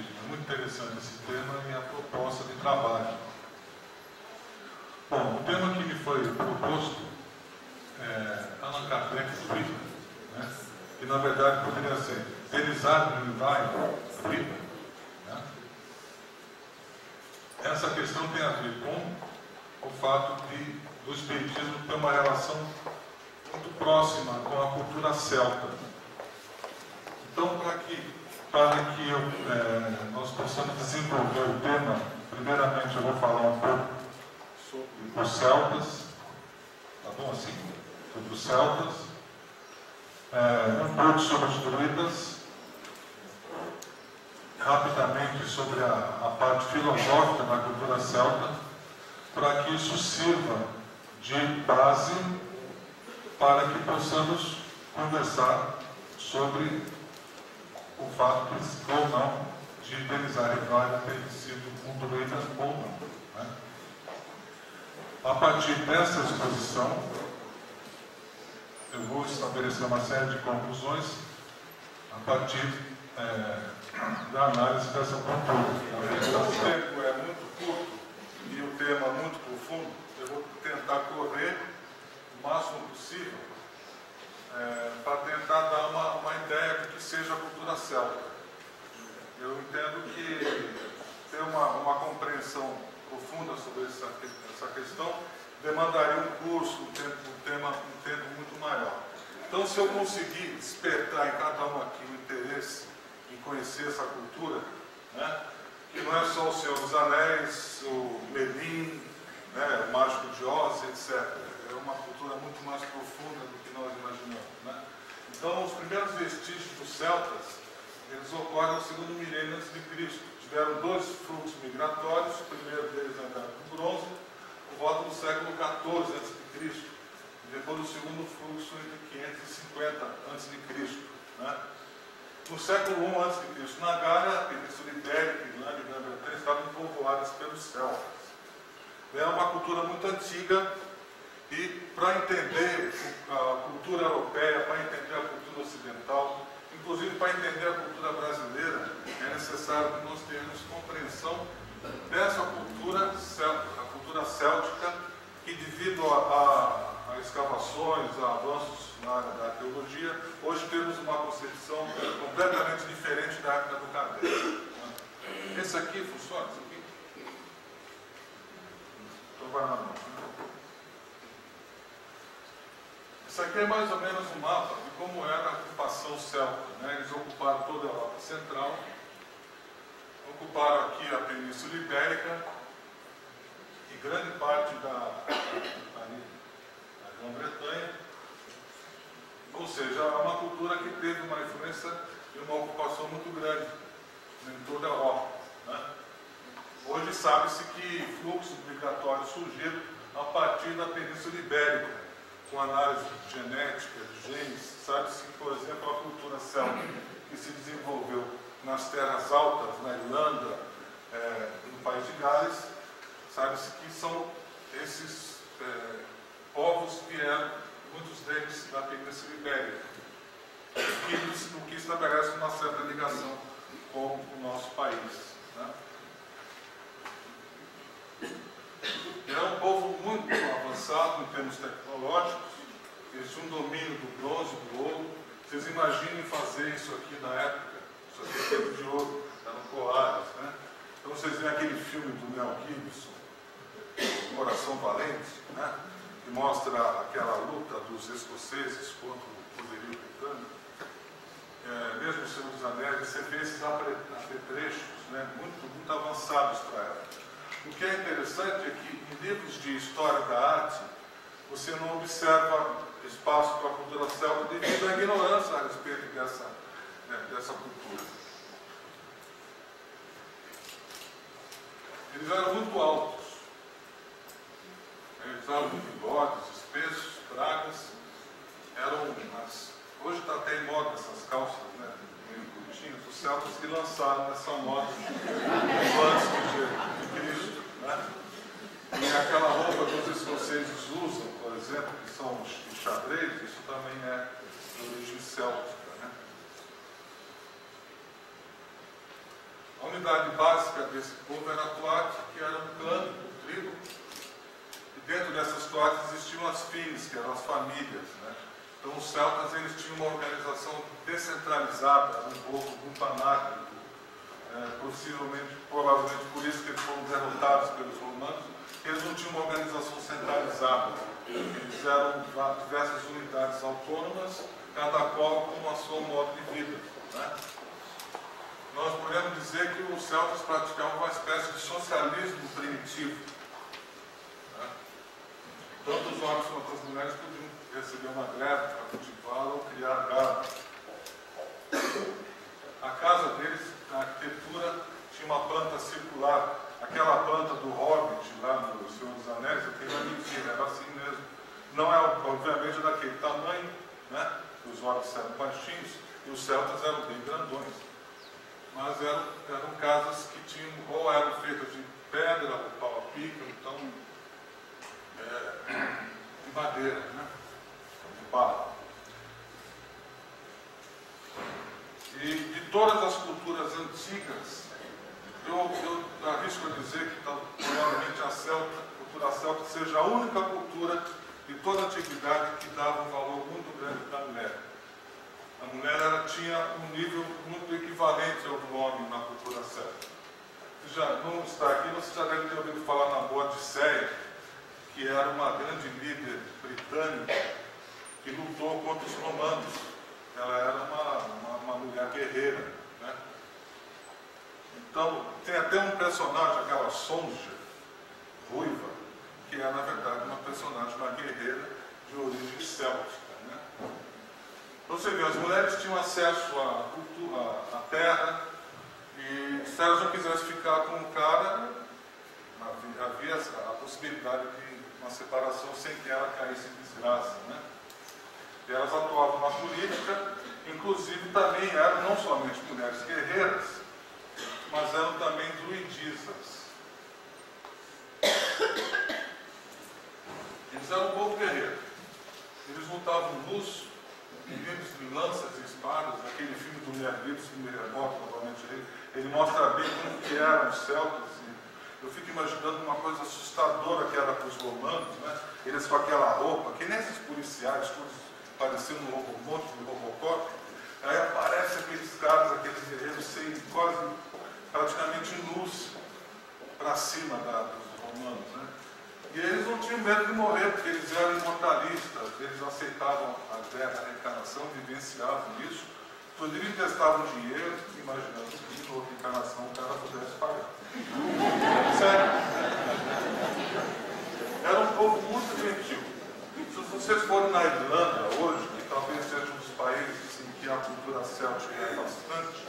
celtismo. É muito interessante esse tema e a proposta de trabalho. Bom, o tema que me foi proposto é Allan Kardec Friedman, né? Que na verdade poderia ser Denizar Friedman, né? Essa questão tem a ver com o fato do espiritismo ter uma relação muito próxima com a cultura celta. Então, para que nós possamos desenvolver o tema, primeiramente eu vou falar um pouco sobre os celtas, tá bom assim? Sobre os celtas, um pouco sobre os druidas, rapidamente sobre a parte filosófica da cultura celta, para que isso sirva de base para que possamos conversar sobre o fato ou não de Denizar Rivaio ter sido um druida ou não, né? A partir dessa exposição, eu vou estabelecer uma série de conclusões a partir da análise dessa cultura. O tempo é muito curto e o tema muito profundo, eu vou tentar correr o máximo possível para tentar dar uma ideia do que seja a cultura celta. Eu entendo que ter uma compreensão profunda sobre essa questão demandaria um curso, um tempo muito maior. Então, se eu conseguir despertar em cada um aqui o interesse em conhecer essa cultura, né, que não é só o Senhor dos Anéis, o Merlin, né, o Mágico de Oz, etc. É uma cultura muito mais profunda do que nós imaginamos, né? Então, os primeiros vestígios dos celtas, eles ocorrem no segundo milênio antes de Cristo. Tiveram dois fluxos migratórios, o primeiro deles na Idade do Bronze, por volta do século XIV antes de Cristo, e depois o segundo fluxo entre 550 antes de Cristo, né? No século I a.C., na Gália, a Península Ibérica, Irlanda e Grã-Bretanha estavam povoadas pelos celtas. É uma cultura muito antiga e, para entender a cultura europeia, para entender a cultura ocidental, inclusive para entender a cultura brasileira, é necessário que nós tenhamos compreensão dessa cultura céltica, que devido a escavações, a avanços na área da arqueologia, hoje temos uma concepção completamente diferente da época do Kardec. Esse aqui funciona? Esse aqui? Então vai na mão. Isso aqui é mais ou menos um mapa de como era a ocupação celta, né? Eles ocuparam toda a Europa Central, ocuparam aqui a Península Ibérica e grande parte da Grã-Bretanha. Ou seja, é uma cultura que teve uma influência e uma ocupação muito grande em toda a Europa, né? Hoje sabe-se que fluxos migratórios surgiram a partir da Península Ibérica, com análise genética de genes. Sabe-se que, por exemplo, a cultura celta que se desenvolveu nas terras altas, na Irlanda, no país de Gales, sabe-se que são esses povos que vieram, muitos deles da Península Ibérica, o que estabelece uma certa ligação com o nosso país, né? É um povo muito avançado em termos tecnológicos, eles tinham um domínio do bronze, do ouro. Vocês imaginem fazer isso aqui na época, isso aqui é feito de ouro, eram coares, né? Então vocês veem aquele filme do Mel Gibson, Coração Valente, né? Que mostra aquela luta dos escoceses contra o poderio britânico. Mesmo o Senhor dos Anéis, você vê esses apetrechos, né? muito avançados para ela. O que é interessante é que em livros de história da arte, você não observa espaço para a cultura celta devido à ignorância a respeito dessa cultura. Eles eram muito altos. Eles usavam bigodes espessos, bragas. Hoje está até em moda essas calças, né, meio curtinhas. Os celtas que lançaram essa moda antes de Cristo, né? E aquela roupa que os escoceses usam, por exemplo, que são os xadrez, isso também é de origem céltica, né? A atividade básica desse povo era a toate, que era um clã, um tribo. E dentro dessas toates existiam as filhas, que eram as famílias, né? Então os celtas eles tinham uma organização descentralizada, um povo muito anárquico. Possivelmente, provavelmente por isso que eles foram derrotados pelos romanos. Eles não tinham uma organização centralizada. Eles eram diversas unidades autônomas, cada qual com a sua modo de vida, né? Nós podemos dizer que os celtas praticavam uma espécie de socialismo primitivo, né? Tanto os homens quanto as mulheres podiam receber uma greve para cultivar ou criar gado. A casa deles, na arquitetura, tinha uma planta circular. Aquela planta do Hobbit, lá no Senhor dos Anéis, aquilo é mentira, era assim mesmo. Não é, obviamente, daquele tamanho, né? Os hobbits eram baixinhos e os celtas eram bem grandões. Mas eram casas que tinham, ou eram feitas de pedra, ou pau a pico, então, de madeira, né? De barro. E de todas as culturas antigas, eu arrisco a dizer que provavelmente a cultura celta seja a única cultura de toda a antiguidade que dava um valor muito grande para a mulher. A mulher ela tinha um nível muito equivalente ao do homem na cultura celta. Já não está aqui, você já deve ter ouvido falar na Boadicéia, que era uma grande líder britânica que lutou contra os romanos. Ela era uma mulher guerreira, né? Então, tem até um personagem, aquela Sonja, ruiva, que é, na verdade, uma personagem, uma guerreira de origem céltica, né? Então, você vê, as mulheres tinham acesso à cultura, à terra, e se elas não quisessem ficar com o cara, havia a possibilidade de uma separação sem que ela caísse em desgraça, né? E elas atuavam na política, inclusive também eram não somente mulheres guerreiras, mas eram também druidisas. Eles eram um povo guerreiro. Eles lutavam nus, de lanças e espadas. Aquele filme do Mel Gibson, que me recordo novamente, ele mostra bem como que eram os celtas. Eu fico imaginando uma coisa assustadora que era para os romanos, né? Eles com aquela roupa, que nem esses policiais, todos parecendo um monte de Robocop. Aí aparecem aqueles caras, aqueles guerreiros, sem quase praticamente nus para cima dos romanos, né? E eles não tinham medo de morrer, porque eles eram imortalistas, eles aceitavam a guerra, a reencarnação, vivenciavam isso, inclusive emprestavam dinheiro, imaginando que em outra encarnação o cara pudesse pagar. Sério. Era um povo muito gentil. Se vocês forem na Irlanda hoje, que talvez seja um dos países em que a cultura céltica é bastante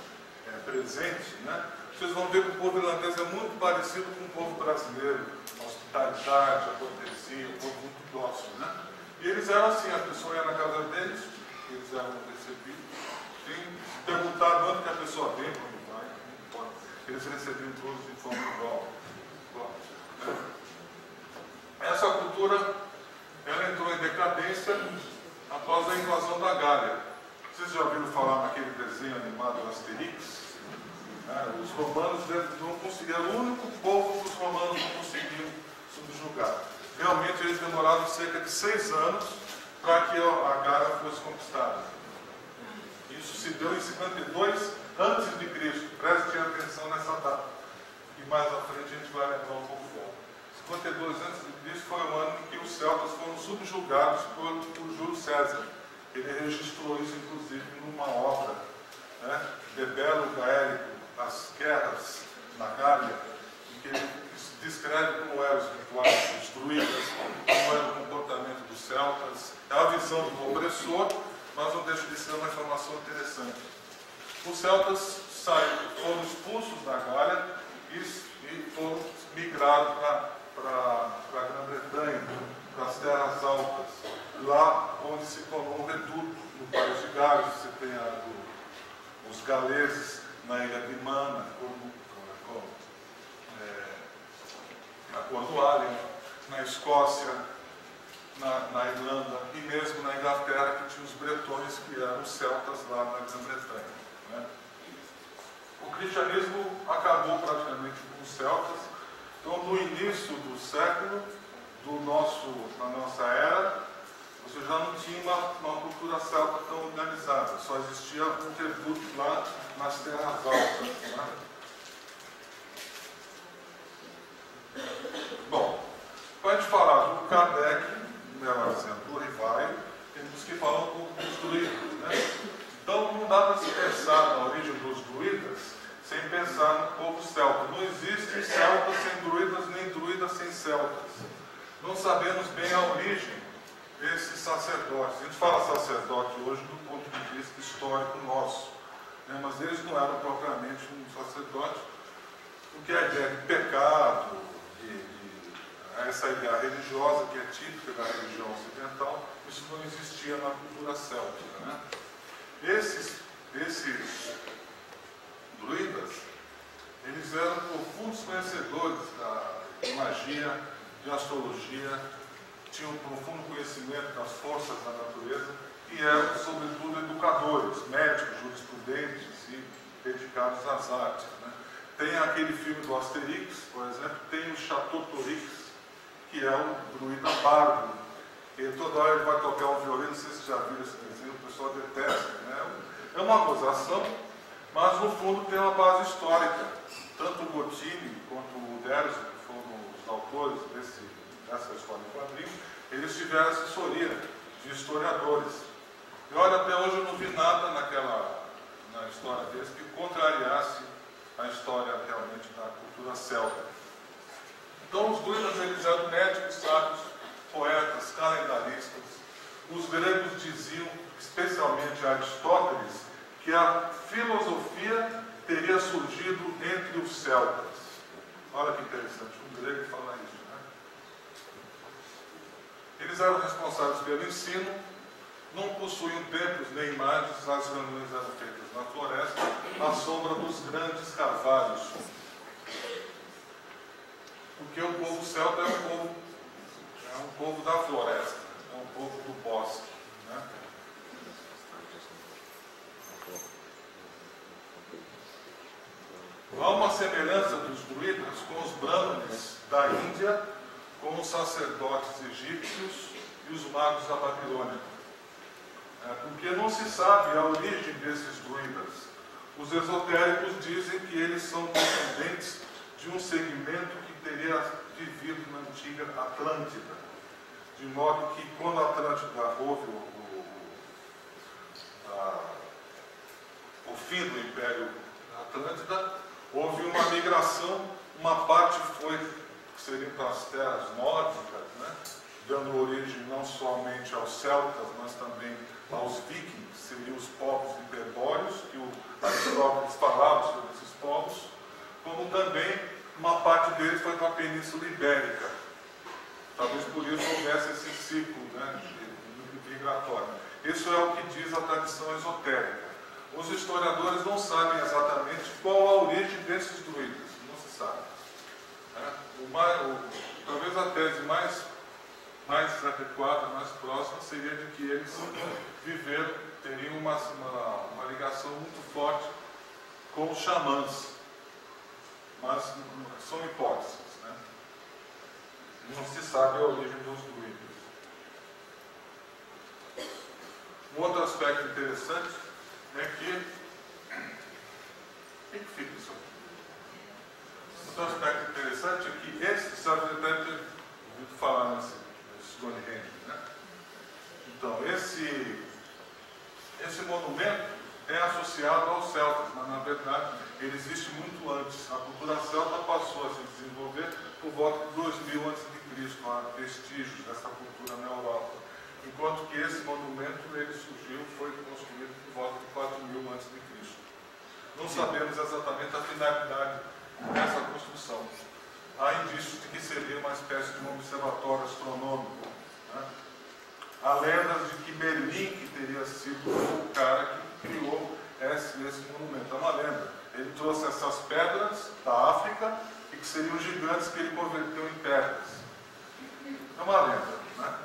presente, né? Vocês vão ver que o povo irlandês é muito parecido com o povo brasileiro. A hospitalidade, a cortesia, um povo muito dócil, né? E eles eram assim, a pessoa ia na casa deles, eles eram recebidos, sem perguntar onde que a pessoa vem, quando vai, não importa. Eles recebiam todos de forma igual, né? Essa cultura, ela entrou em decadência após a invasão da Gália. Vocês já ouviram falar naquele desenho animado Asterix? Os romanos não conseguiram, o único povo que os romanos não conseguiram subjugar. Realmente eles demoraram cerca de 6 anos para que a Gália fosse conquistada. Isso se deu em 52 a.C. Prestem atenção nessa data. E mais à frente a gente vai lembrar um pouco dela. 52 a.C. foi o ano em que os celtas foram subjugados por Júlio César. Ele registrou isso, inclusive, numa obra, né, De Bello Gaelico, as guerras na Gália, em que ele descreve como eram os rituais construídos, como era o comportamento dos celtas. É a visão do opressor, mas não deixa de ser uma informação interessante. Os celtas foram expulsos da Gália e foram migrados para a Grã-Bretanha, para as terras altas, lá onde se tornou um reduto no país de Gales. Você tem os galeses na ilha de Mana, na Cornualha, na Escócia, na Irlanda e mesmo na Inglaterra, que tinha os bretões, que eram os celtas lá na Grã-Bretanha, né? o cristianismo acabou praticamente com os celtas. Então, no início do século, da nossa era, você já não tinha uma cultura celta tão organizada, só existia um tributo lá nas terras altas. Né? Bom, para a gente falar do Kardec, melhor dizendo, do Rivaio, temos que falar um pouco dos druidas. Né? Então, não dá para se pensar na origem dos druidas sem pensar no povo celta. Não existe celtas sem druidas, nem druidas sem celtas. Não sabemos bem a origem desses sacerdotes. A gente fala sacerdote hoje do ponto de vista histórico nosso, né? Mas eles não eram propriamente um sacerdote, porque a ideia de pecado, essa ideia religiosa que é típica da religião ocidental, isso não existia na cultura céltica. Né? Esses druidas, eles eram profundos conhecedores de magia, de astrologia, tinham um profundo conhecimento das forças da natureza e eram, sobretudo, educadores, médicos, jurisprudentes e dedicados às artes. Né? Tem aquele filme do Asterix, por exemplo, tem o Chateautourix, que é um druida bárbaro. E toda hora ele vai tocar um violino, não sei se vocês já viram esse desenho, o pessoal detesta. Né? É uma gozação, mas no fundo tem uma base histórica. Tanto o Bottini quanto o Uderzo, que foram os autores dessa história em quadrinhos, eles tiveram assessoria de historiadores. E olha, até hoje eu não vi nada na história deles que contrariasse a história realmente da cultura celta. Então os druidas, eles eram médicos, sábios, poetas, calendaristas. Os gregos diziam, especialmente Aristóteles, que a filosofia teria surgido entre os celtas. Olha que interessante, um grego fala isso, né? Eles eram responsáveis pelo ensino, não possuíam templos nem imagens, as reuniões eram feitas na floresta, à sombra dos grandes carvalhos. Porque o povo celta é um povo da floresta, é um povo do bosque. Né? Há uma semelhança dos druidas com os brahmanes da Índia, com os sacerdotes egípcios e os magos da Babilônia. Porque não se sabe a origem desses druidas. Os esotéricos dizem que eles são descendentes de um segmento que teria vivido na antiga Atlântida. De modo que quando a Atlântida houve o fim do Império Atlântida, houve uma migração, uma parte foi, que seriam para as terras nórdicas, né? Dando origem não somente aos celtas, mas também aos vikings, que seriam os povos hiperbóreos, que o Aristóteles falava sobre esses povos, como também uma parte deles foi para a Península Ibérica. Talvez por isso houvesse esse ciclo, né, migratório. Isso é o que diz a tradição esotérica. Os historiadores não sabem exatamente qual a origem desses druidas, não se sabe. Talvez a tese mais adequada, mais próxima, seria de que eles viveram, teriam uma ligação muito forte com os xamãs. Mas são hipóteses. Né? Não se sabe a origem dos druidas. Um outro aspecto interessante é que... O que fica isso aqui? Outro aspecto interessante é que esse, sabe, até ter ouvido falar nesse Stonehenge, né? Então, esse monumento é associado aos celtas, mas na verdade ele existe muito antes. A cultura celta passou a se desenvolver por volta de 2000 a.C., há vestígios dessa cultura na Europa. Enquanto que esse monumento ele foi construído por volta de 4000 a.C. Não sabemos exatamente a finalidade dessa construção. Há indícios de que seria uma espécie de um observatório astronômico. Né? Há lendas de que Merlin, que teria sido o cara que criou esse monumento. É uma lenda. Ele trouxe essas pedras da África e que seriam gigantes que ele converteu em pedras. É uma lenda. Né?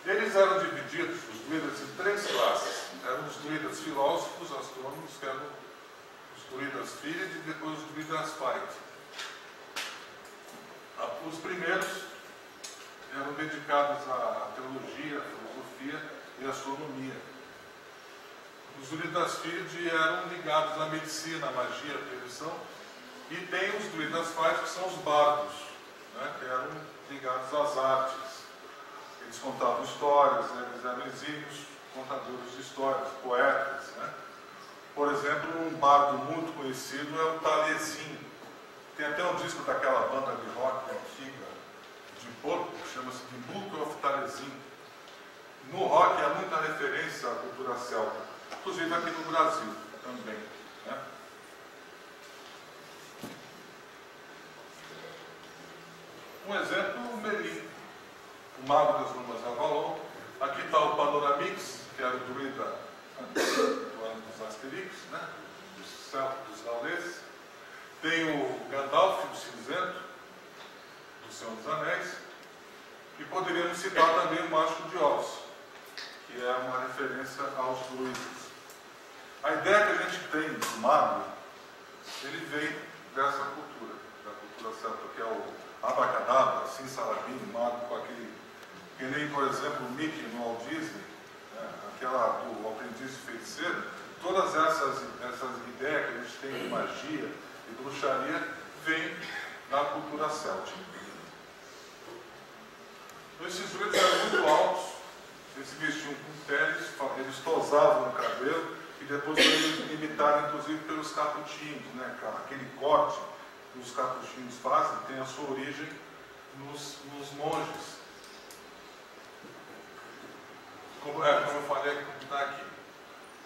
Eles eram divididos, os druidas, em três classes. Eram os druidas filósofos, astrônomos, que eram os druidas Fílide e depois os druidas Faith. Os primeiros eram dedicados à teologia, à filosofia e à astronomia. Os druidas Fílide eram ligados à medicina, à magia, à previsão, e tem os druidas Faith, que são os bardos, né, que eram ligados às artes. Eles contavam histórias, né, eles eram exímios contadores de histórias, poetas. Né? Por exemplo, um bardo muito conhecido é o Taliesin. Tem até um disco daquela banda de rock antiga de Porto, que chama-se The Book of Taliesin. No rock há muita referência à cultura celta, inclusive aqui no Brasil também. Né? Um exemplo, o Merlin, o mago das lumas Avalon. Aqui está o Panoramix, que era o druida do ano dos Asterix, né? Dos celtas, dos gauleses. Tem o Gandalf, o cinzento, do Senhor dos Anéis. E poderíamos citar também o Mágico de Oz, que é uma referência aos druidas. A ideia que a gente tem do mago, ele vem dessa cultura, da cultura celta, que é o Abracadabra, Simsalabim, mago com aquele, que nem, por exemplo, o Mickey no Walt Disney, né, aquela do aprendiz de feiticeiro. Todas essas ideias que a gente tem de magia e bruxaria vêm da cultura céltica. Esses druidas eram muito altos, eles se vestiam com peles, eles tosavam o cabelo e depois foram imitados, inclusive, pelos capuchinhos, né? Aquele corte que os capuchinhos fazem tem a sua origem nos monges. Como eu falei, como está aqui.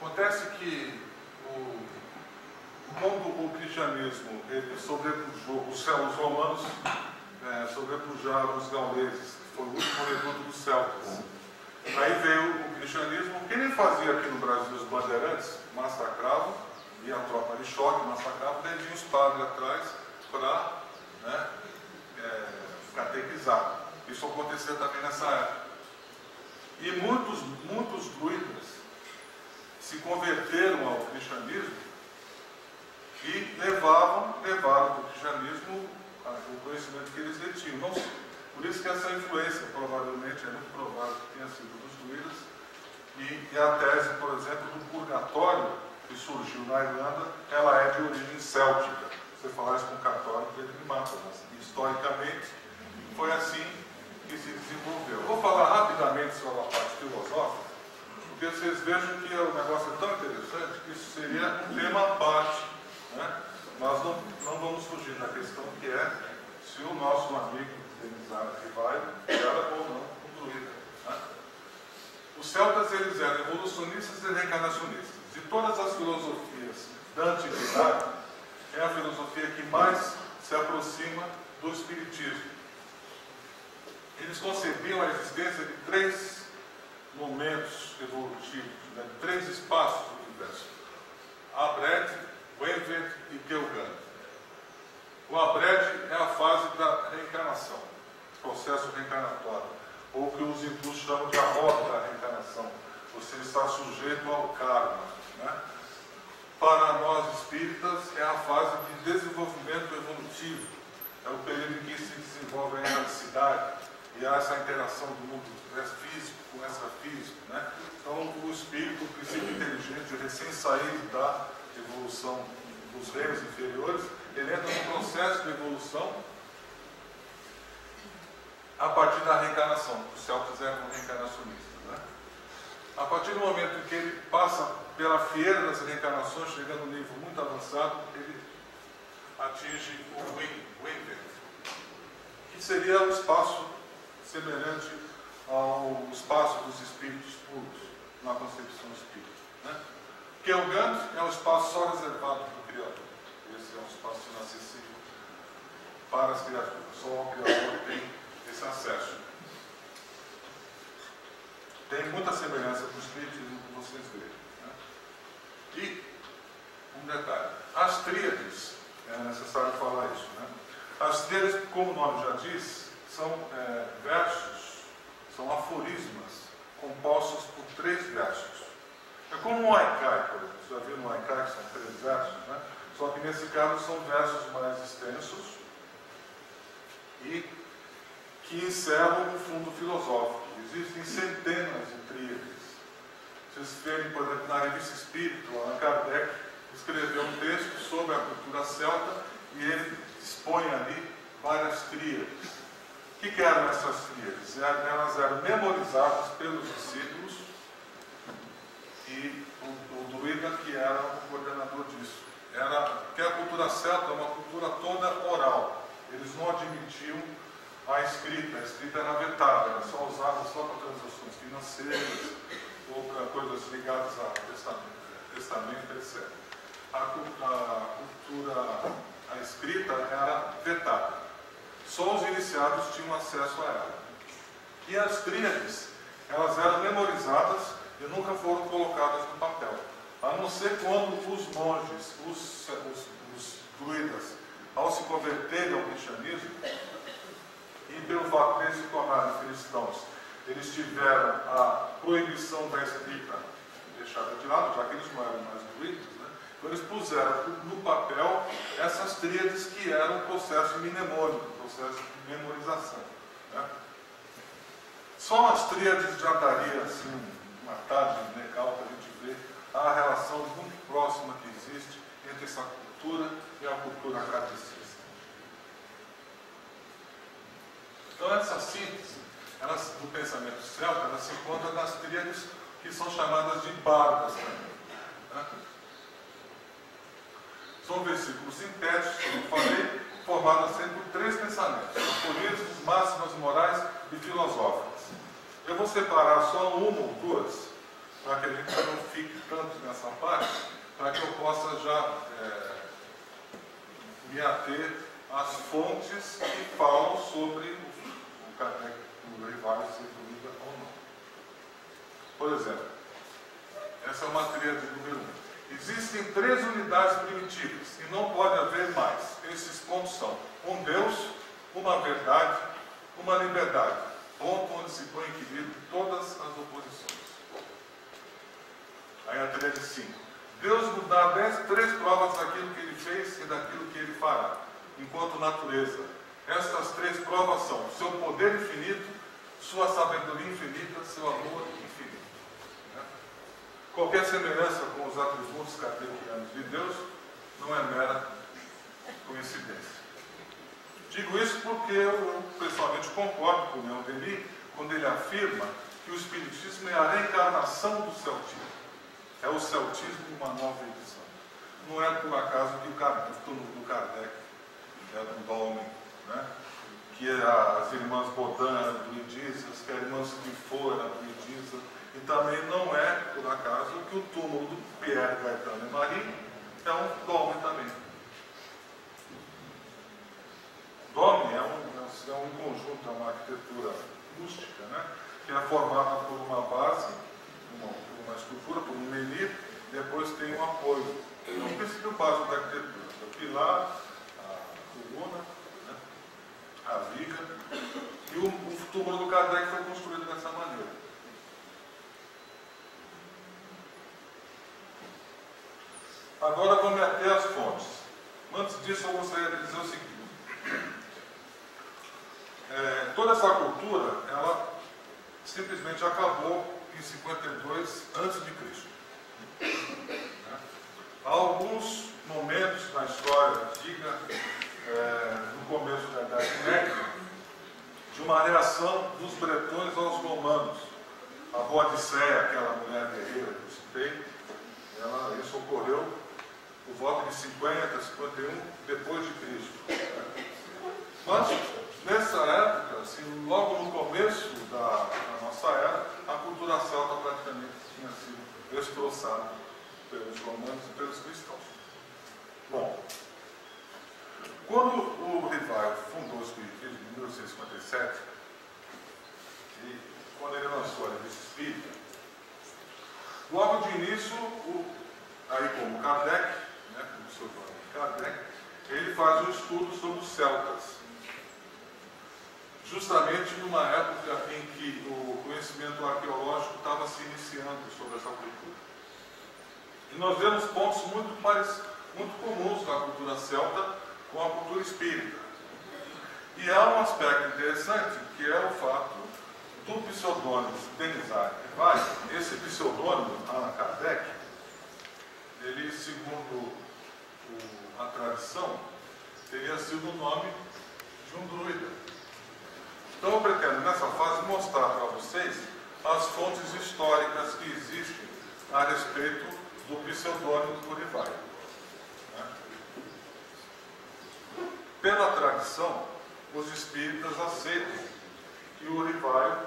Acontece que quando o cristianismo ele sobrepujou, os romanos sobrepujaram os gauleses, que foi o último reduto dos celtas. Aí veio o cristianismo, que nem fazia aqui no Brasil os bandeirantes, massacravam, e a tropa de choque massacrava, daí vinham os padres atrás para catequizar. Isso acontecia também nessa época. E muitos druidas se converteram ao cristianismo e levaram para o cristianismo o conhecimento que eles detinham. Por isso que essa influência, provavelmente, é muito provável que tenha sido dos druidas. E a tese, por exemplo, do purgatório, que surgiu na Irlanda, ela é de origem céltica. Se você falar isso com um católico, ele me mata. Mas, historicamente, foi assim que se desenvolveu. Eu vou falar rapidamente sobre a parte filosófica, porque vocês vejam que o negócio é tão interessante que isso seria um tema à parte. Né? Nós não vamos fugir da questão que é se o nosso amigo Denizar Rivaio era ou não um druida. Né? Os celtas eles eram evolucionistas e reencarnacionistas. De todas as filosofias da antiguidade, é a filosofia que mais se aproxima do espiritismo. Eles concebiam a existência de 3 momentos evolutivos, né? 3 espaços do universo: Abred, Wenvet e Kelgan. O Abred é a fase da reencarnação, processo reencarnatório, ou que os hindus chamam de a roda da reencarnação. Você está sujeito ao karma. Né? Para nós espíritas, é a fase de desenvolvimento evolutivo. É o período em que se desenvolve a erraticidade e há essa interação do mundo físico com extrafísico. Né? Então, o espírito, o princípio inteligente, recém-saído da evolução dos reinos inferiores, ele entra no processo de evolução a partir da reencarnação. Os celtas eram reencarnacionistas. Né? A partir do momento em que ele passa pela fieira das reencarnações, chegando a um nível muito avançado, ele atinge o Wenvet, que seria o espaço semelhante ao espaço dos espíritos puros, na concepção espírita. Né? Kelgan é um espaço só reservado para o Criador. Esse é um espaço inacessível para as criaturas. Só o Criador tem esse acesso. Tem muita semelhança com o espiritismo que vocês veem. Né? E um detalhe: as tríades, é necessário falar isso. Né? As tríades, como o nome já diz, são versos, são aforismas compostos por 3 versos. É como um haikai, por exemplo. Você já viu no haikai que são 3 versos, né? Só que nesse caso são versos mais extensos e que encerram um fundo filosófico. Existem centenas de tríades. Vocês verem, por exemplo, na Revista Espírita, Allan Kardec escreveu um texto sobre a cultura celta e ele expõe ali várias tríades. O que eram essas tríades? Elas eram memorizadas pelos discípulos e o druida que era o coordenador disso. Porque a cultura celta é uma cultura toda oral. Eles não admitiam a escrita era vetada, era só usada só para transações financeiras ou para coisas ligadas a testamento, etc. A escrita era vetada. Só os iniciados tinham acesso a ela. E as tríades, elas eram memorizadas e nunca foram colocadas no papel. A não ser quando os monges, os druidas, ao se converterem ao cristianismo, e pelo fato de eles se tornarem cristãos, eles tiveram a proibição da escrita deixada de lado, já que eles não eram mais druidas, né? Então eles puseram no papel essas tríades que eram um processo mnemônico, um processo de memorização, né? Só as tríades já daria assim, uma tarde legal para a gente ver a relação muito próxima que existe entre essa cultura e a cultura kardecista. Então essa síntese do pensamento celta, ela se encontra nas tríades que são chamadas de bardas também, né? São versículos sintéticos, como eu falei, formados sempre por 3 pensamentos: aforismos, máximas morais e filosóficas. Eu vou separar só uma ou 2, para que a gente não fique tanto nessa parte, para que eu possa já me ater às fontes que falam sobre o Kardec, o Rivais, se druida ou não. Por exemplo, essa é uma tríade número 1. Existem 3 unidades primitivas e não pode haver mais. Esses pontos são um Deus, uma verdade, uma liberdade. Ponto onde se põe em equilíbrio todas as oposições. Aí a tríade 5. Deus nos dá 3 provas daquilo que ele fez e daquilo que ele fará, enquanto natureza. Estas 3 provas são seu poder infinito, sua sabedoria infinita, seu amor infinito. Né? Qualquer semelhança com os atributos kardecianos de Deus não é mera coincidência. Digo isso porque eu pessoalmente concordo com o Leon Denis quando ele afirma que o Espiritismo é a reencarnação do celtismo. É o celtismo uma nova edição. Não é por acaso que o túmulo do Kardec é do Dolmen, né? Que as irmãs Baudin eram druidistas, que a irmã Trifot era druidista, e também não é por acaso que o túmulo do Pierre Gaetano e Marie é um Dolmen também. Dolmen é um conjunto, é uma arquitetura rústica, né? Que é formada por uma base, uma estrutura, por um menir, e depois tem um apoio. É o princípio básico da arquitetura: o pilar, a coluna, né? A viga, e o túmulo do Kardec foi construído dessa maneira. Agora vou meter as fontes. Antes disso, eu gostaria de dizer o seguinte: toda essa cultura, ela simplesmente acabou em 52 a.C. Há alguns momentos na história antiga, no começo da Idade Média, de uma reação dos bretões aos romanos. A Boadicéia, aquela mulher guerreira que eu citei, isso ocorreu por volta de 50, 51 depois de Cristo. Mas, nessa época, assim, logo no começo da nossa era, a cultura celta praticamente tinha sido destroçada pelos romanos e pelos cristãos. Bom, quando o Rivai fundou o Espiritismo em 1857, e quando ele lançou a Revista Espírita, logo de início, aí como Kardec, né, como o seu nome Kardec, ele faz um estudo sobre os celtas, justamente numa época em que o conhecimento arqueológico estava se iniciando sobre essa cultura. E nós vemos pontos muito comuns da cultura celta com a cultura espírita. E há um aspecto interessante, que é o fato do pseudônimo Denizar Rivaio. Esse pseudônimo, Allan Kardec, ele, segundo a tradição, teria sido o nome de um druida. Então eu pretendo, nessa fase, mostrar para vocês as fontes históricas que existem a respeito do pseudônimo do Rivaio. Pela tradição, os espíritas aceitam que o Rivaio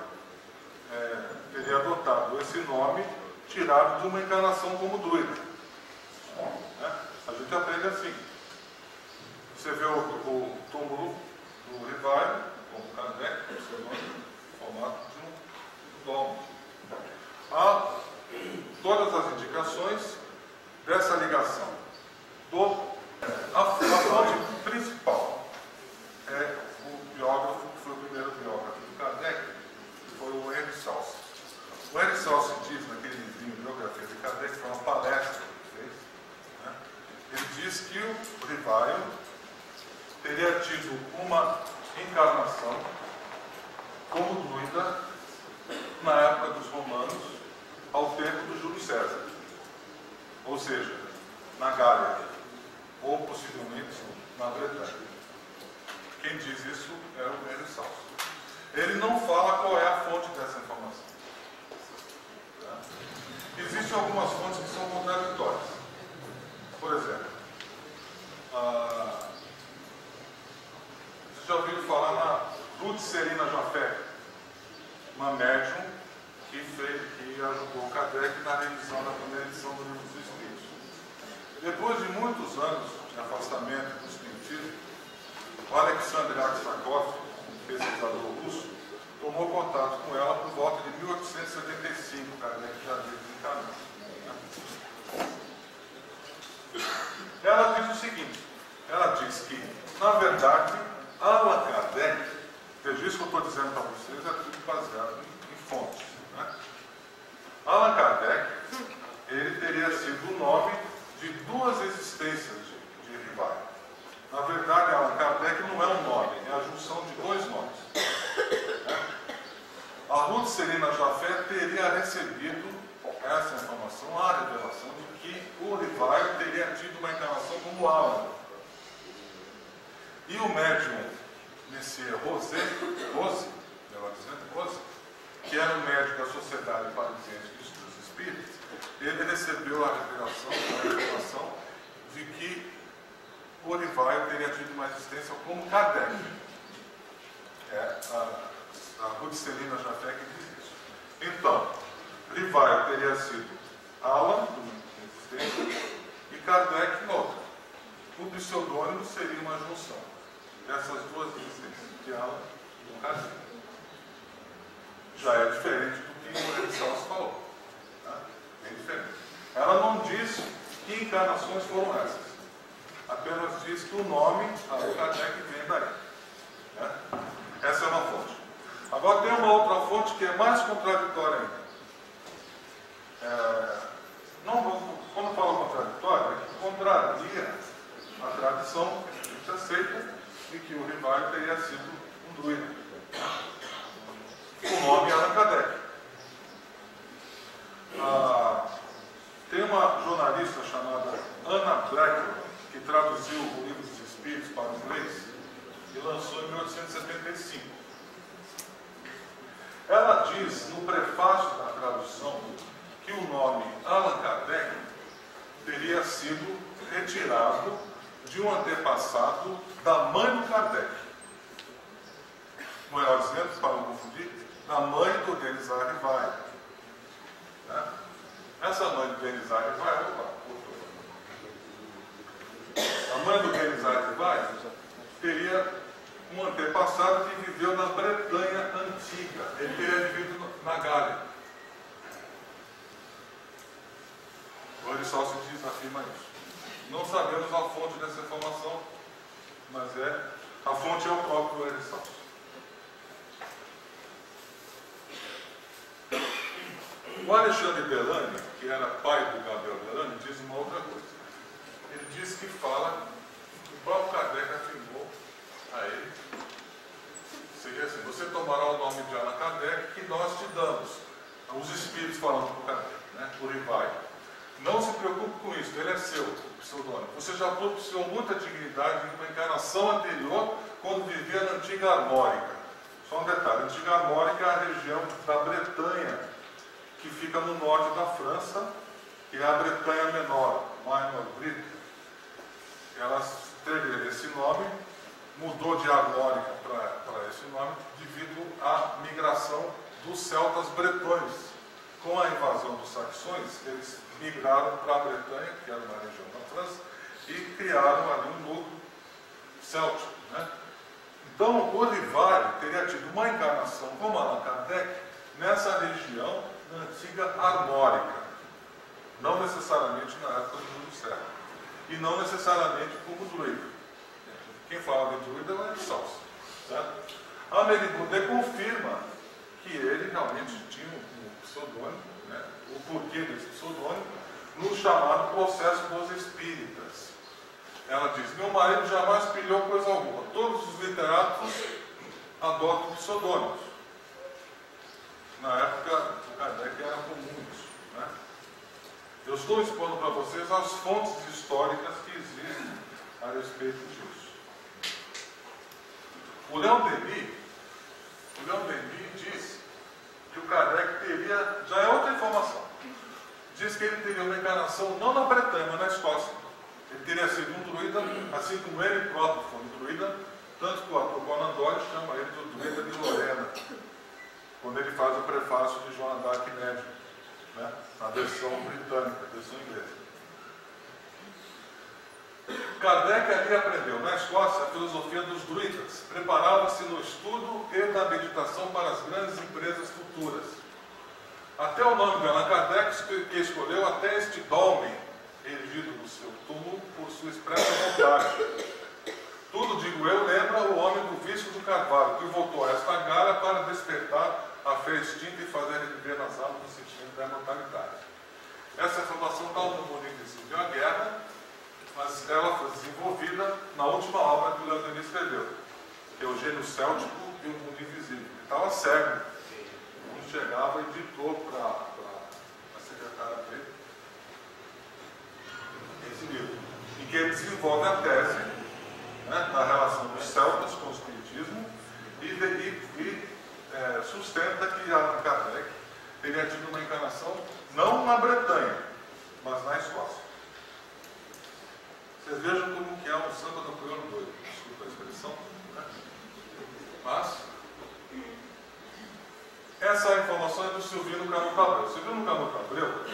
teria adotado esse nome tirado de uma encarnação como druida. A gente aprende assim. Você vê o túmulo do Rivaio, como Kardec, o seu nome, no formato de um domo. Há todas as indicações dessa ligação. A fonte principal é o biógrafo, que foi o primeiro biógrafo do Kardec, que foi o Henry Salce. O Henry Salce diz, naquele livrinho Biografia de Kardec, que foi uma palestra que ele fez, ele diz que o Rivaio teria tido uma encarnação como druida na época dos romanos, ao tempo do Júlio César. Ou seja, na Gália, ou possivelmente na Bretanha. Quem diz isso é o Henry Salce. Ele não fala qual é a fonte dessa informação. Existem algumas fontes que são contraditórias. Por exemplo, você já ouviu falar na Ruth Serina Jafé, uma médium que ajudou Kardec na revisão da primeira edição do Livro dos Espíritos. Depois de muitos anos de afastamento do espiritismo, o Alexander Aksakov, um pesquisador russo, tomou contato com ela por volta de 1875, Kardec já havia desencarnado. Ela diz o seguinte, ela diz que, na verdade, Allan Kardec, veja isso que eu estou dizendo para vocês, é tudo baseado em fontes. Allan Kardec, ele teria sido o nome de duas existências de Rivaio. Na verdade, Allan Kardec não é um nome, é a junção de dois nomes. A Ruth Serina Jafé teria recebido essa informação, a revelação de que o Rivaio teria tido uma encarnação como Allan. E o médium Messier Rose, que era o médico da Sociedade Parisiense de Estudos Espíritas, ele recebeu a revelação de que o Rivaio teria tido uma existência como Kardec. É a Ruth Serina Jafé que diz isso. Então, Rivaio teria sido Allan, numa existência, e Kardec, noutra. O pseudônimo seria uma junção dessas duas existências, de Allan e Kardec. Já é diferente do que o Henry Salce falou. Bem diferente. Ela não diz que encarnações foram essas. Apenas diz que o nome, Allan Kardec, vem daí. Essa é uma fonte. Agora tem uma outra fonte que é mais contraditória ainda. Quando falo contraditória, é que contraria a tradição que a gente aceita de que o Rivaio teria sido um druida. O nome é Allan Kardec. Tem uma jornalista chamada Anna Blackwell, que traduziu o Livro dos Espíritos para o inglês e lançou em 1875. Ela diz, no prefácio da tradução, que o nome Allan Kardec teria sido retirado de um antepassado da mãe do Kardec. Melhor dizendo, para não confundir, da mãe do Denizar Rivaio. Essa mãe do Denizar Rivaio, a mãe do Denizar Rivaio teria um antepassado que viveu na Bretanha antiga. Ele teria vivido na Gália. O Henry Salce afirma isso. Não sabemos a fonte dessa informação, mas a fonte é o próprio Henry Salce. O Alexandre Belani, que era pai do Gabriel Belani, diz uma outra coisa. Ele diz que fala, o próprio Kardec afirmou a ele, seria assim: você tomará o nome de Allan Kardec que nós te damos. Os espíritos falando para o Kardec, né, o Rivai. Não se preocupe com isso, ele é seu, o pseudônimo. Você já propiciou muita dignidade em uma encarnação anterior, quando vivia na antiga Armórica. Só um detalhe: a antiga Armórica é a região da Bretanha, que fica no norte da França, que é a Bretanha Menor, Minor Britain. Ela teve esse nome, mudou de Armórica para esse nome, devido à migração dos celtas bretões. Com a invasão dos saxões, eles migraram para a Bretanha, que era uma região da França, e criaram ali um núcleo céltico, né? Então, o Rivai teria tido uma encarnação como Allan Kardec nessa região da antiga Armórica, não necessariamente na época do Júlio César, e não necessariamente como druida. Quem fala de druida é o Salso, certo? A Amélie Goudet confirma que ele realmente tinha um pseudônimo, né, o porquê desse pseudônimo, no chamado Processo dos Espíritas. Ela diz: meu marido jamais pilhou coisa alguma. Todos os literatos adotam pseudônimos. Na época do Kardec era comum isso, né? Eu estou expondo para vocês as fontes históricas que existem a respeito disso. O Leon Denis diz que o Kardec teria, já é outra informação, diz que ele teria uma encarnação não na Bretanha, mas na Escócia. Ele teria sido um druida, assim como ele próprio foi um druida, tanto que o ator Conan Doyle chama ele do druida de Lorena, quando ele faz o prefácio de Joan d'Arc Médium, né, na versão britânica, a versão inglesa. Kardec ali aprendeu, na Escócia, a filosofia dos druidas. Preparava-se no estudo e na meditação para as grandes empresas futuras. Até o nome de Allan Kardec, que escolheu até este dolmen, erigido no seu túmulo, por sua expressa vontade. Tudo, digo eu, lembra o homem do vício do Carvalho, que voltou a esta gara para despertar a fé extinta e fazer viver nas almas o sentimento da imortalidade. Essa informação está no mundo invisível, a guerra, mas ela foi desenvolvida na última obra que o Leon Denis escreveu, que é o Gênio Céltico e o Mundo Invisível. Ele estava cego. Quando chegava e ditou para a secretária dele esse livro, em que ele desenvolve a tese, né, da relação dos celtas com o espiritismo e sustenta que Allan Kardec teria tido uma encarnação não na Bretanha, mas na Escócia. Vocês vejam como que é um samba do Napoleão doido, desculpa a expressão, né? Mas essa informação é do Silvino Canuto Abreu. Silvino Canuto Abreu,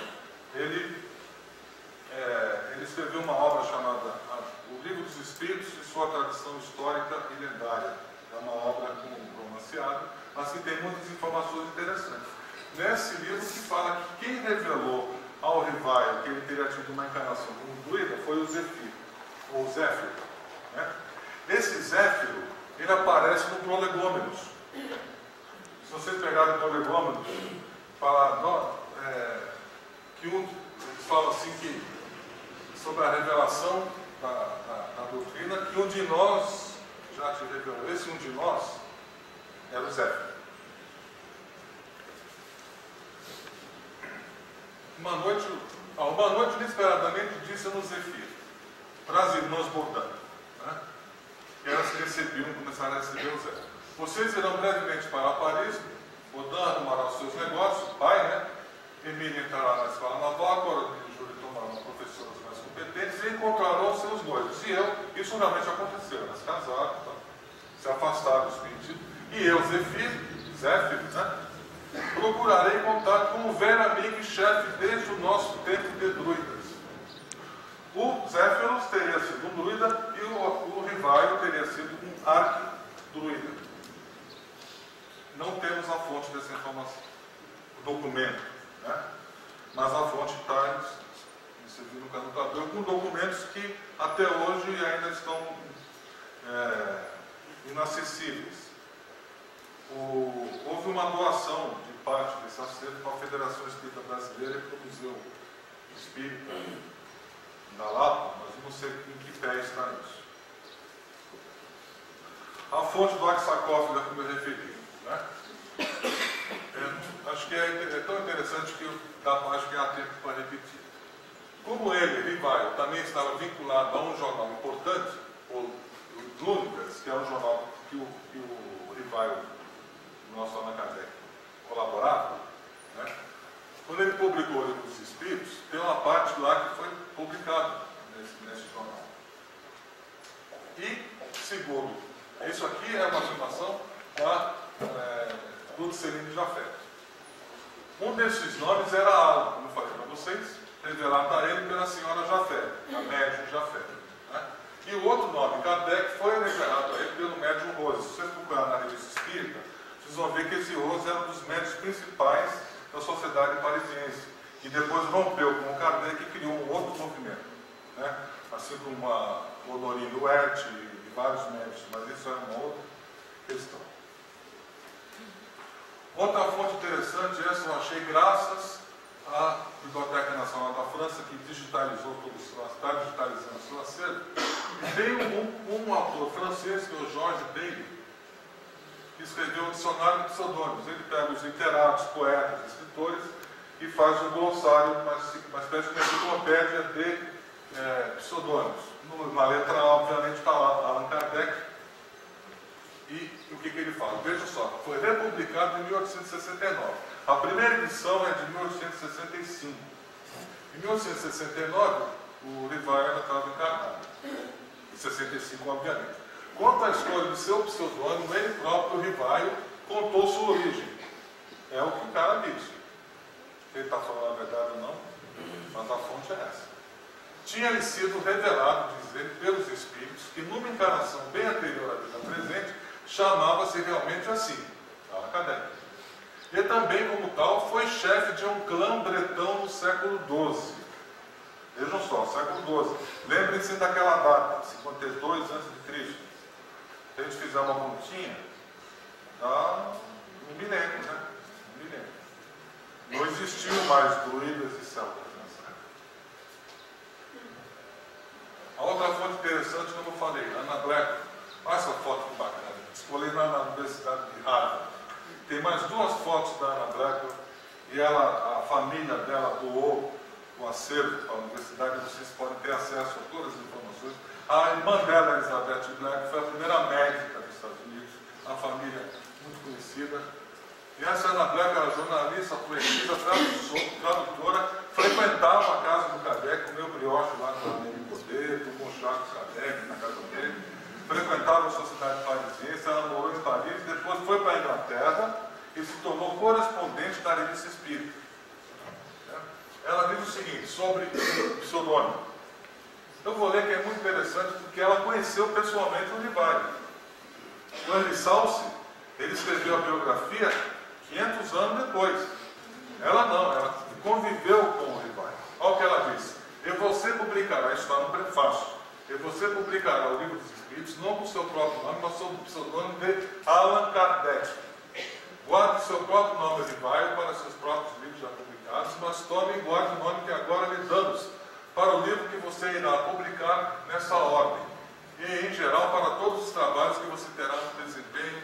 ele escreveu uma obra chamada O Livro dos Espíritos e Sua Tradição Histórica e Lendária. É uma obra com romanceado, mas que tem muitas informações interessantes. Nesse livro que fala que quem revelou ao Rivai que ele teria tido uma encarnação como druida foi o Zéfiro, ou Zéfiro, né? Esse Zéfiro, ele aparece no Prolegômenos. Se vocês pegarem o Prolegômenos, que eles falam assim que, sobre a revelação da doutrina, que um de nós já te revelou. Esse um de nós era o Zéfiro. Uma noite inesperadamente disse-nos Zéfiro para as irmãs Baudin, né? Que elas começaram a receber o Zé. Vocês irão brevemente para Paris, Baudin arrumará os seus negócios, pai, né? Emília entrará na escola naval, Coronel e Júlio tomarão professoras mais competentes e encontrarão seus noivos. E isso realmente aconteceu, elas casaram, tá? Se afastaram do espiritismo, e eu, Zéfiro, né? Procurarei contato com o velho amigo e chefe desde o nosso tempo de druidas. O Zéfiros teria sido um druida e o Rivaio teria sido um arquidruida. Não temos a fonte dessa informação, o documento, né? Mas a fonte está em Silvino Canuto Abreu, com documentos que até hoje ainda estão inacessíveis. Houve uma doação de parte desse acervo para a Federação Espírita Brasileira, que produziu Espírita na Lapa, mas não sei em que pé está isso. A fonte do Aksakov, da que eu me referi, né? Acho que é tão interessante que acho que há tempo para repetir. Como ele, Rivaio, também estava vinculado a um jornal importante, o L'Univers, que é um jornal que o Rivaio, o nosso Allan Kardec, colaborava, né? Quando ele publicou o Livro dos Espíritos, tem uma parte lá que foi publicada nesse jornal. E, segundo, isso aqui é uma afirmação do Celino Jafé. Um desses nomes era Alan, como eu falei para vocês, revelado a ele pela senhora Jafé, a médium Jafé. Né? E o outro nome, Kardec, foi revelado a ele pelo médium Rose. Se vocês procurarem na revista Espírita, vocês vão ver que esse Rose era um dos médios principais da sociedade parisiense, e depois rompeu com o Kardec e criou um outro movimento, né? Assim como a Honorine Huet e vários médios, mas isso é uma outra questão. Outra fonte interessante, essa eu achei graças à Biblioteca Nacional da França, que digitalizou está digitalizando o seu acervo. E tem um autor francês, que é o Georges Bailly, que escreveu um dicionário de pseudônimos. Ele pega os literatos, poetas, escritores e faz um glossário, uma espécie de enciclopédia de pseudônimos. Na letra A, obviamente, está lá Allan Kardec. E o que ele fala? Veja só, foi republicado em 1869. A primeira edição é de 1865. Em 1869, o Rivaio ainda estava encarnado. Em 65, obviamente. Quanto à escolha do seu pseudônimo, ele próprio, o Rivaio, contou sua origem. É o que o cara diz. Se ele está falando a verdade ou não, mas a fonte é essa. Tinha-lhe sido revelado, diz ele, pelos espíritos, que numa encarnação bem anterior à vida presente, chamava-se realmente assim, Allan Kardec. E também, como tal, foi chefe de um clã bretão no século XII. Vejam só, século XII. Lembrem-se daquela data, 52 a.C. Se a gente fizer uma continha, dá um milênio, né? Um milênio. Não existiu mais druidas e celtas nessa época. A outra fonte interessante, como eu falei, Ana Black. Olha essa foto que bacana. Escolhi na Universidade de Harvard. Tem mais duas fotos da Ana Black e a família dela doou o acervo para a universidade. Vocês podem ter acesso a todas as informações. A irmã dela, Elizabeth Black, foi a primeira médica dos Estados Unidos, uma família muito conhecida. E essa Ana Black era jornalista, poetisa, tradutora, frequentava a casa do Kardec, comeu brioche lá com a Nelly Poder, tomou chá com o Kardec na casa dele, frequentava a sociedade parisiense, ela morou em Paris, depois foi para a Inglaterra e se tornou correspondente da Revista Espírita. Ela diz o seguinte, sobre o pseudônimo. Eu vou ler que é muito interessante, porque ela conheceu pessoalmente o Rivaio. O Henri Salce, ele escreveu a biografia 500 anos depois. Ela não, ela conviveu com o Rivaio. Olha o que ela disse. E você publicará, isso está no prefácio, e você publicará o Livro dos Espíritos, não com o seu próprio nome, mas sob o pseudônimo de Allan Kardec. Guarde seu próprio nome, Rivaio, para seus próprios livros já publicados, mas tome e guarde o nome que agora lhe damos, para o livro que você irá publicar nessa ordem. E, em geral, para todos os trabalhos que você terá no desempenho.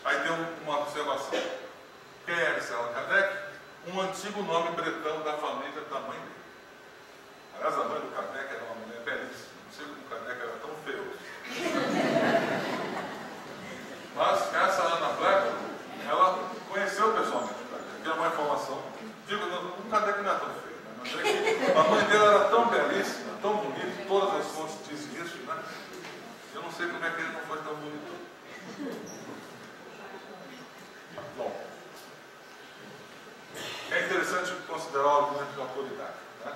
Aí tem uma observação. Quem é esse Allan Kardec? Um antigo nome bretão da família da mãe dele. Aliás, a mãe do Kardec era uma mulher belíssima. Não sei como o Kardec era tão feio. Mas essa Ana Black, ela conheceu pessoalmente o Kardec. Tem uma informação. Digo, o Kardec não é tão feio. Né? Mas é que a mãe dele era tão belíssima, tão bonita, todas as fontes dizem isso, né? Eu não sei como é que ele não foi tão bonito. Bom, é interessante considerar o argumento de autoridade. Né?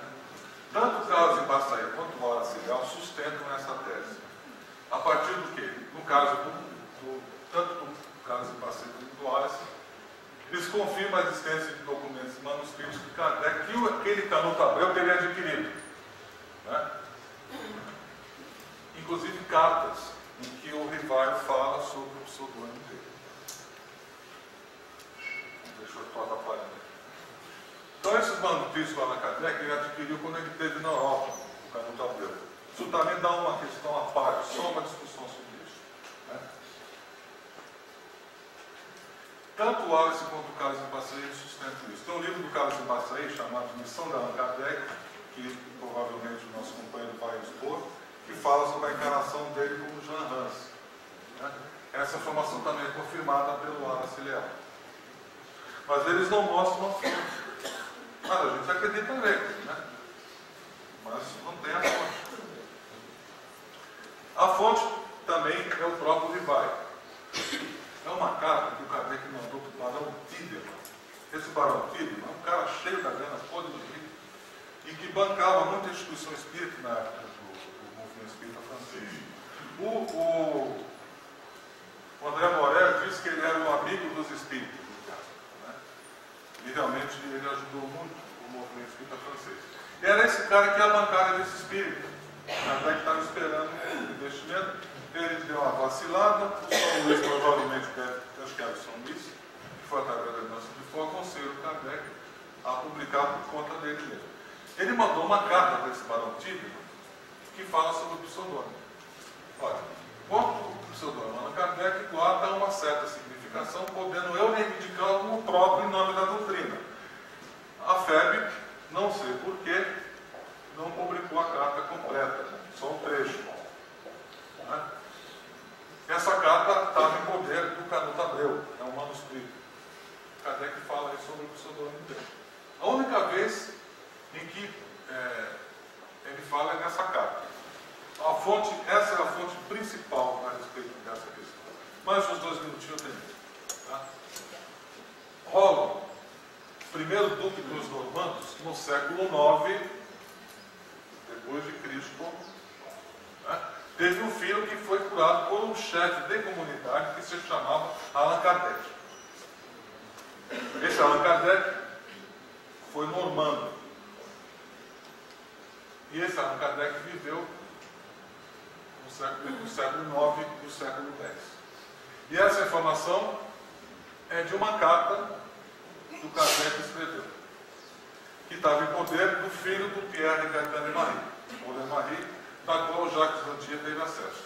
Tanto Carlos de Bastaia quanto Moura Cigal sustentam essa tese. A partir do quê? No caso tanto do Carlos de Bastaia quanto do Wallace, eles confirmam a existência de documentos manuscritos de Kardec que aquele Canuto Abreu teria adquirido. Né? Inclusive cartas em que o Rivaio fala sobre o pseudônimo dele. Deixa eu estar atrapalhando aqui. Então, esses manuscritos do Allan Kardec ele adquiriu quando ele esteve na Europa, no Canuto Abreu. Isso também dá uma questão à parte, só uma discussão sobre isso. Né? Tanto o Wallace quanto o Carlos de Bassay sustentam isso. Tem um livro do Carlos de Bassay chamado Missão de Allan Kardec, que provavelmente o nosso companheiro vai expor, que fala sobre a encarnação dele como Jean Rance. Né? Essa informação também é confirmada pelo Wallace Leal. Mas eles não mostram a fonte. Mas a gente acredita neles, né? Mas não tem a fonte. A fonte também é o próprio Levi. É uma carta que o Kardec mandou para o Barão Tideman. Esse Barão Tideman é um cara cheio da grana, podre do rico, e que bancava muita instituição espírita na época do movimento espírita francês. O André Morel disse que ele era um amigo dos espíritos, no caso, né? E realmente ele ajudou muito o movimento espírita francês. E era esse cara que ia bancar desse espírito. Kardec estava esperando o investimento, ele deu uma vacilada, o São Luís provavelmente deve, acho que era o São Luís, que foi através da Aliança de Fogo, aconselhou o Kardec a publicar por conta dele mesmo. Ele mandou uma carta para esse Barão Tideman que fala sobre o pseudônimo. Olha, quanto o pseudônimo Allan Kardec guarda uma certa significação, podendo eu reivindicar como próprio em nome da doutrina. A FEB, não sei porquê, não publicou a carta completa, só um trecho. Né? Essa carta estava em poder do Canuto Abreu, é um manuscrito. Kardec fala aí sobre o pseudônimo dele. A única vez em que ele fala é nessa carta. A fonte, essa é a fonte principal a respeito dessa questão. Mais uns 2 minutinhos eu termino. Tá? Rolo, primeiro duque dos normandos, no século IX, depois de Cristo, né? Teve um filho que foi curado por um chefe de comunidade que se chamava Allan Kardec. Esse Allan Kardec foi normando. E esse Allan Kardec viveu no século IX e no século X. E essa informação é de uma carta que o Kardec escreveu, que estava em poder do filho do Pierre Gaëtan de Marie, Paul Marie, da qual Jacques Lantier teve acesso.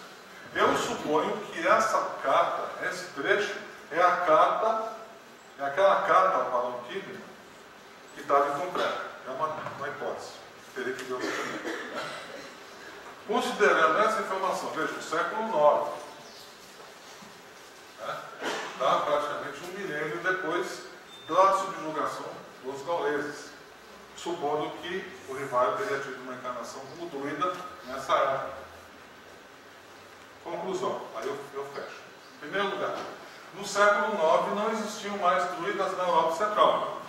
Eu suponho que essa carta, esse trecho, é aquela carta ao Barão Tideman que estava em concreto. É uma hipótese. Teria que ver o documento. Né? Considerando essa informação, veja, o século IX, né? Tá? Praticamente 1 milênio depois da subjugação dos gauleses, supondo que o Rivaio teria tido uma encarnação como druida nessa época. Conclusão, aí eu fecho. Em primeiro lugar, no século IX não existiam mais druidas na Europa Central.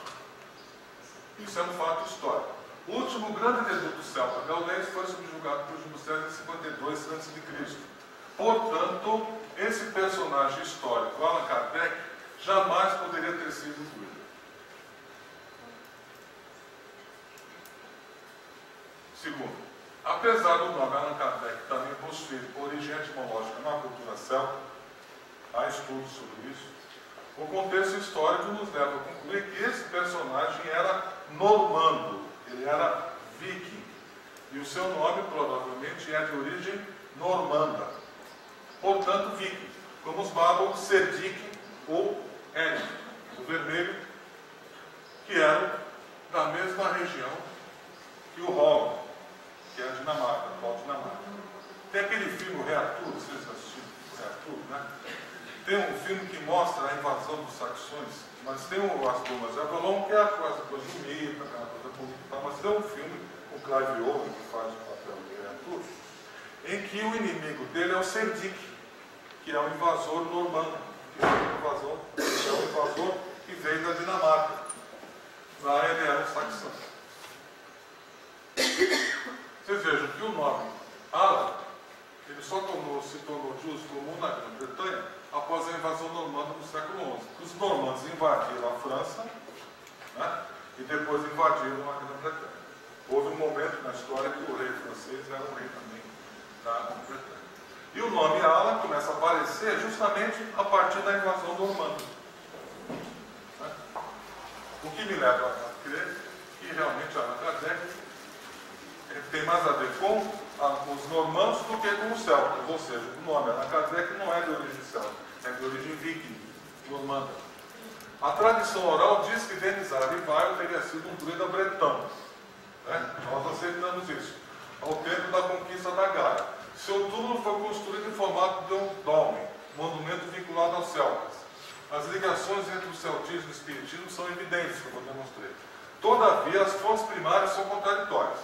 Isso é um fato histórico. O último grande reduto celta gaulês foi subjugado por Júlio César em 52 a.C. Portanto, esse personagem histórico, Allan Kardec, jamais poderia ter sido druida. Segundo, apesar do nome Allan Kardec também possuir origem etimológica na cultura celta, há estudos sobre isso, o contexto histórico nos leva a concluir que esse personagem era normando, ele era viking, e o seu nome provavelmente é de origem normanda, portanto viking, como os bárbaros Cerdic ou Erin, o vermelho, que eram da mesma região que o Holland, que é a Dinamarca, a atual Dinamarca. Tem aquele filme, o Rei Arthur, vocês assistiram o Rei Arthur, né? Tem um filme que mostra a invasão dos saxões, mas tem as Dumas de Avalon, que é a coisa do mito, aquela coisa política, mas tem um filme, o Clive Owen, que faz o papel do Rei Arthur, em que o inimigo dele é o Cerdic, que é um invasor normando, que é um invasor que veio da Dinamarca. Lá ele era um saxão. Vocês vejam que o nome Alan, ele só se tornou jus comum na Grã-Bretanha após a invasão normanda no século XI. Os normandos invadiram a França, né, e depois invadiram a Grã-Bretanha. Houve um momento na história que o rei francês era o rei também da Grã-Bretanha. E o nome Alan começa a aparecer justamente a partir da invasão normanda. Né? que me leva a crer que realmente Allan Kardec tem mais a ver com os normandos do que com os celtas, ou seja, o nome Allan Kardec não é de origem celta, é de origem viking, normanda. A tradição oral diz que Denisard Rivaio teria sido um druida bretão. Né? Nós aceitamos isso. Ao tempo da conquista da Gaia. Seu túmulo foi construído em formato de um dolmen, monumento vinculado aos celtas. As ligações entre o celtismo e o espiritismo são evidentes, como eu demonstrei. Todavia, as fontes primárias são contraditórias.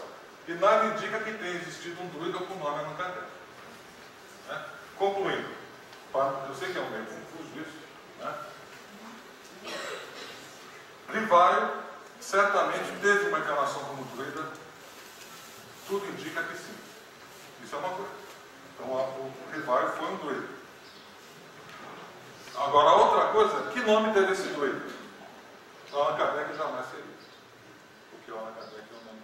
E nada indica que tenha existido um druida com nome Allan Kardec. Né? Concluindo, eu sei que é um meio confuso isso, né? Rivaio certamente teve uma encarnação como druida, tudo indica que sim. Isso é uma coisa. Então o Rivaio foi um druida. Agora, outra coisa, que nome teve esse druida? Allan Kardec jamais seria. Porque o Allan Kardec é um nome